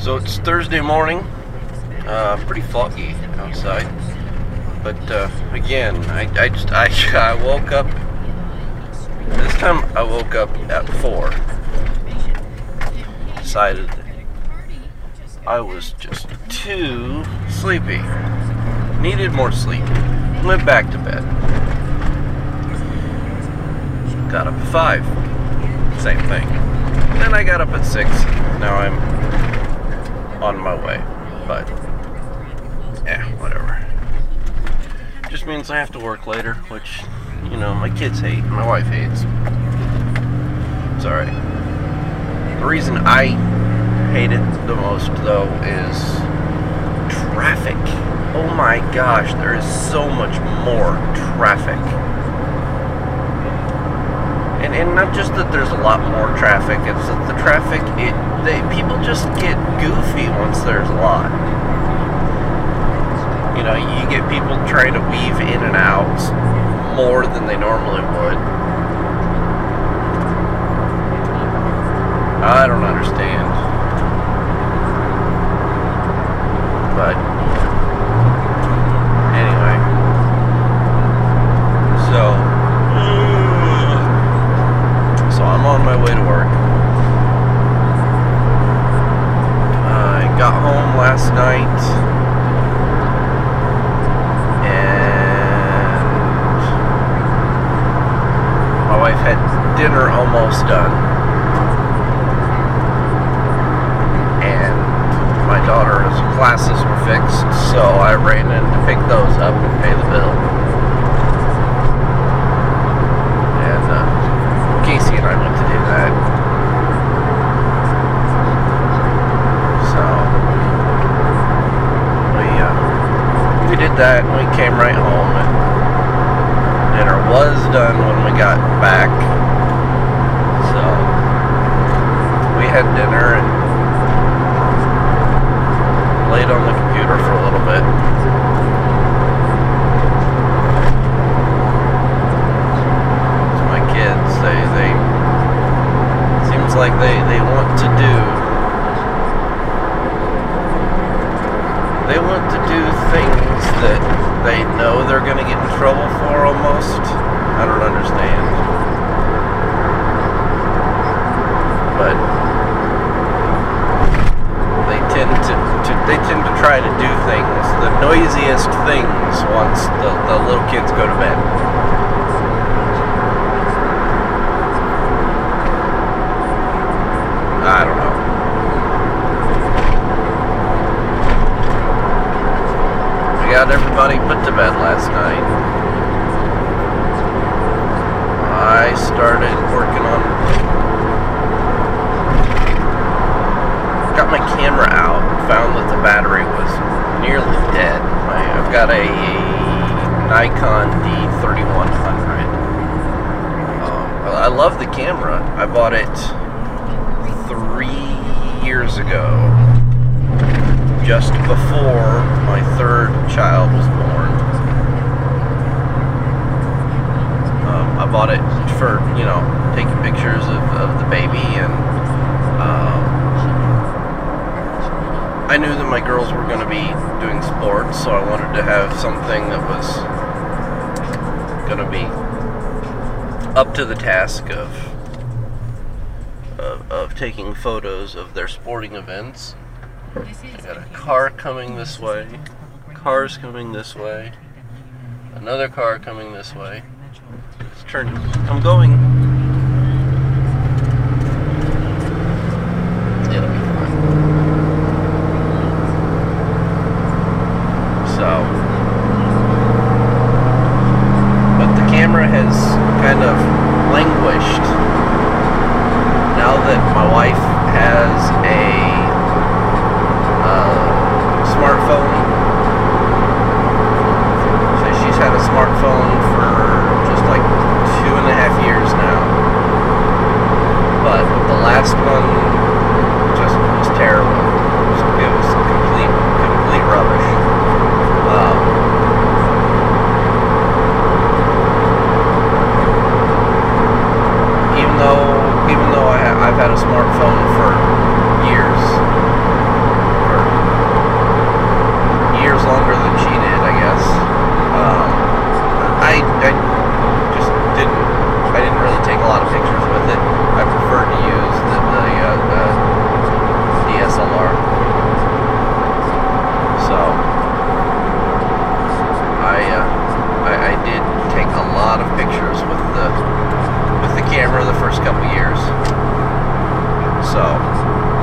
So it's Thursday morning, pretty foggy outside, but again, I woke up, this time I woke up at 4, decided I was just too sleepy, needed more sleep, went back to bed, got up at 5, same thing, then I got up at 6, now I'm on my way, but whatever. Just means I have to work later, which, my kids hate, my wife hates. It's alright. The reason I hate it the most, though, is traffic. Oh my gosh, there is so much more traffic. And not just that there's a lot more traffic, it's that the traffic, people just get goofy once there's a lot. You get people trying to weave in and out more than they normally would. I don't understand. But anyway. So I'm on my way to work. I got home last night. My wife had dinner almost done, and my daughter's classes were fixed, so I ran in to pick those up and pay the bill. And Casey and I went to do that. So we did that, and we came right home, and dinner was done when we got back, so we had dinner and played on the computer for a little bit. So my kids, they seems like they want to do things that they know they're going to get in trouble for almost. I don't understand. But they tend to try to do things, the noisiest things, once the little kids go to bed. I don't know. Got everybody put to bed last night. I started working on, got my camera out, found that the battery was nearly dead. I've got a Nikon D3100. I love the camera. I bought it 3 years ago, just before my third child was born. I bought it for, taking pictures of the baby, and I knew that my girls were going to be doing sports, so I wanted to have something that was going to be up to the task of taking photos of their sporting events. I got a car coming this way, cars coming this way, another car coming this way. Let's turn. I'm going. It'll be fine. So, but the camera has kind of languished now that my wife has a smartphone. So she's had a smartphone for just like 2.5 years now.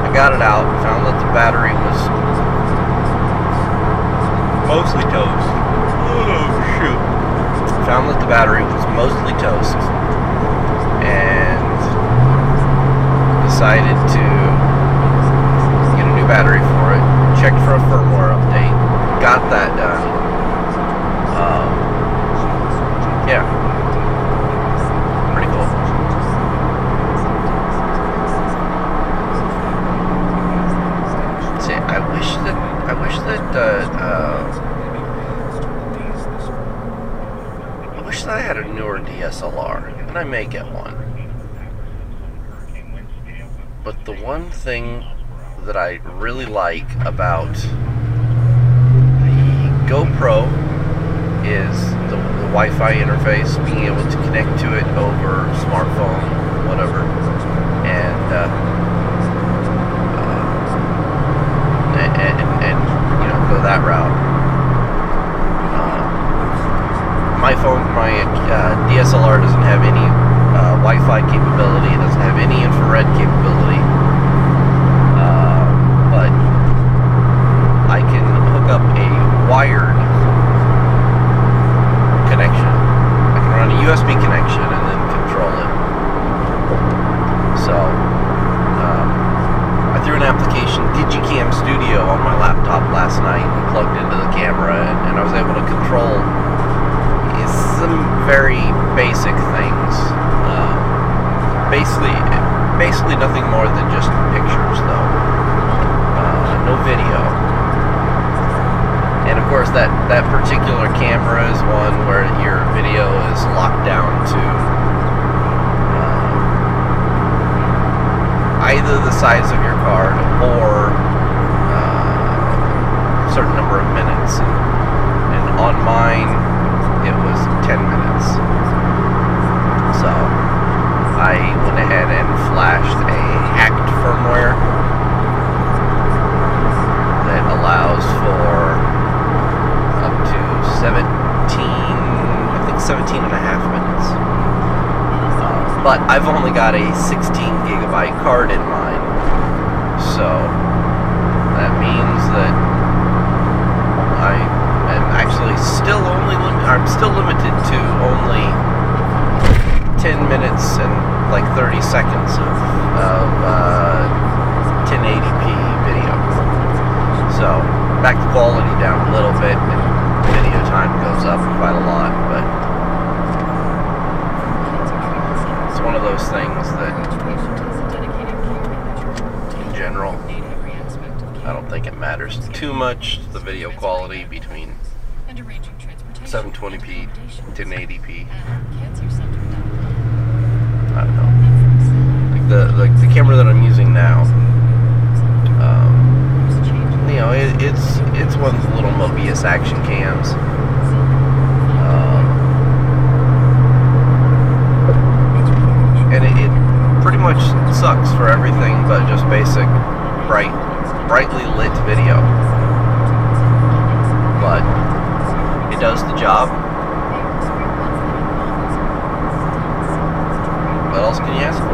I got it out, found that the battery was mostly toast. Oh, shoot. Found that the battery was mostly toast. And decided to get a new battery for it. Checked for a firmware update. Got that done. Yeah. Pretty cool. See, I wish that I had a newer DSLR, and I may get one. But the one thing that I really like about the GoPro is the Wi-Fi interface, being able to connect to it over smartphone, whatever, and you know, go that route. My DSLR doesn't have any Wi-Fi capability. It doesn't have any infrared capability. But I can hook up a wired connection. I can run a USB connection and then control it. So I threw an application, Digicam Studio, on my laptop last night and plugged into the camera, and I was able to control some very basic things. Basically nothing more than just pictures, though. No video. And of course, that particular camera is one where your video is locked down to either the size of your card or a certain number of minutes. And on mine, it was 10 minutes. So I went ahead and flashed a hacked firmware that allows for up to 17 and a half minutes. But I've only got a 16 gigabyte card in mine. So that means that I'm still limited to only 10 minutes and like 30 seconds of 1080p video. So back the quality down a little bit, and video time goes up quite a lot, but it's one of those things that in general I don't think it matters too much, the video quality between 720p, 1080p. I don't know. Like the camera that I'm using now, you know, it's one of the little Mobius action cams. And it pretty much sucks for everything but just basic brightly lit video. But it does the job. What else can you ask for?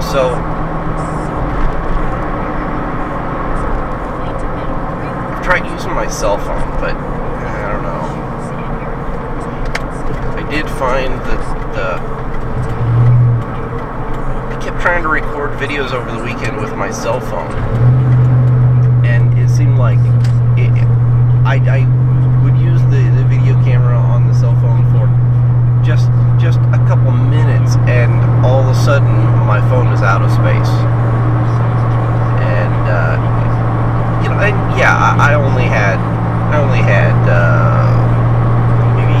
So I've tried using my cell phone, but I don't know. I did find that I kept trying to record videos over the weekend with my cell phone, and it seemed like I would use the video camera on the cell phone for just a couple minutes, and all of a sudden my phone is out of space. And you know, and yeah, I only had maybe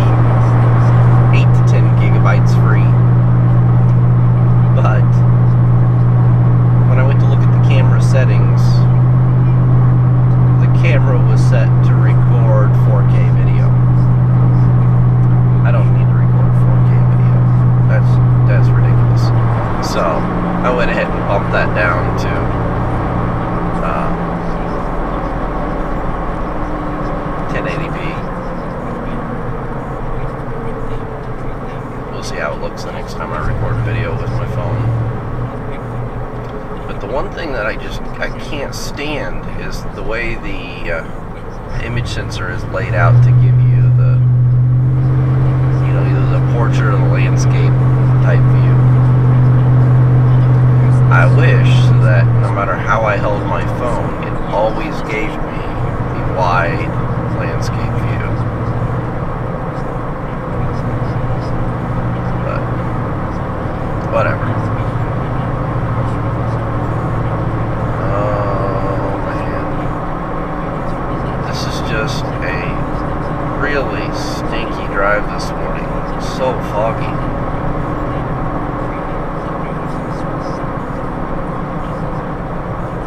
8 to 10 gigabytes free. But when I went to look at the camera settings, the camera was set to record 4K video. I don't need to record 4K video. That's ridiculous. So I went ahead and bumped that down to 1080p. We'll see how it looks the next time I record a video with my phone. one thing that I can't stand is the way the image sensor is laid out to give you the, either the portrait or the landscape type view. I wish that no matter how I held my phone, it always gave me the wide landscape view. But whatever. Oh man, this is just a really stinky drive this morning. It's so foggy.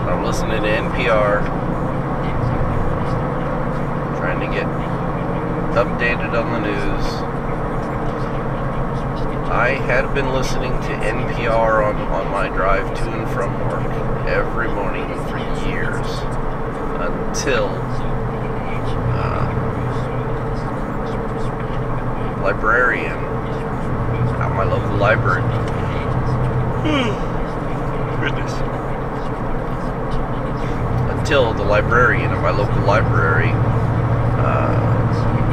I'm listening to NPR, trying to get updated on the news. I had been listening to NPR on my drive to and from work every morning for years, until librarian at my local library. Goodness. Until the librarian at my local library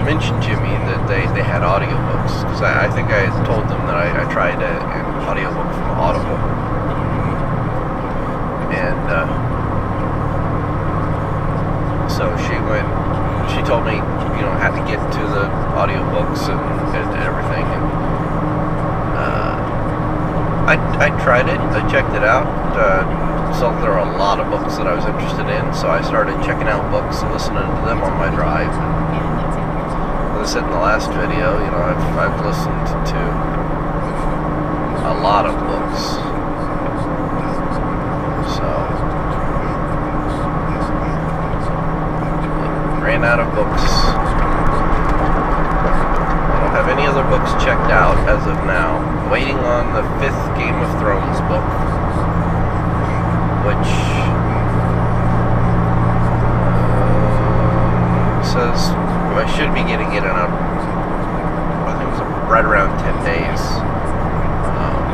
mentioned to me that they had audiobooks, because I think I had told them that I tried an audiobook from Audible, and so she told me, how to get to the audiobooks and everything, and I tried it, I checked it out, saw there were a lot of books that I was interested in, so I started checking out books and listening to them on my drive. As I said in the last video, I've listened to a lot of books, so ran out of books. I don't have any other books checked out as of now. I'm waiting on the 5th Game of Thrones book, which says I should be getting it in I think it was right around 10 days.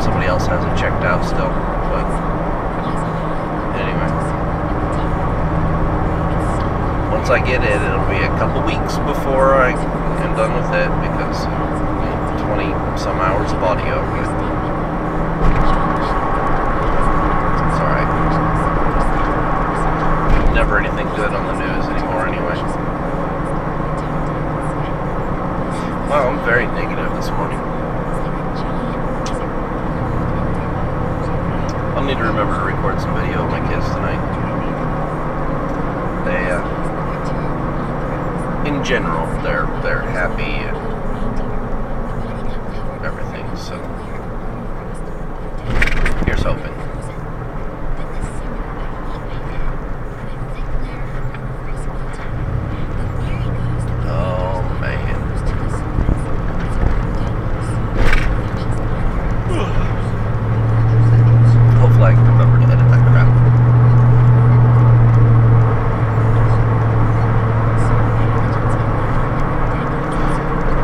Somebody else has it checked out still, but anyway. Once I get it, it'll be a couple weeks before I am done with it, because 20 some hours of audio. It's alright. Never anything good on the news anymore anyway. Wow, I'm very negative this morning. I'll need to remember to record some video of my kids tonight. They, in general, they're happy and everything, so here's hoping.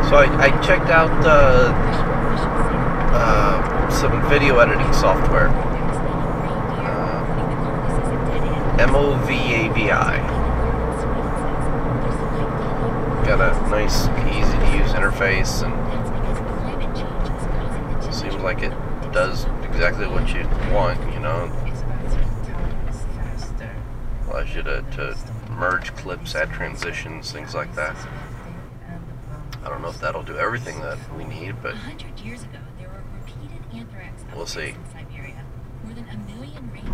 So I checked out some video editing software, Movavi. Got a nice, easy to use interface, and seems like it does exactly what you want, Allows you to merge clips, add transitions, things like that. I don't know if that'll do everything that we need, but 100 years ago, there were repeated anthrax we'll see. outbreaks in Siberia. More than 1 million rain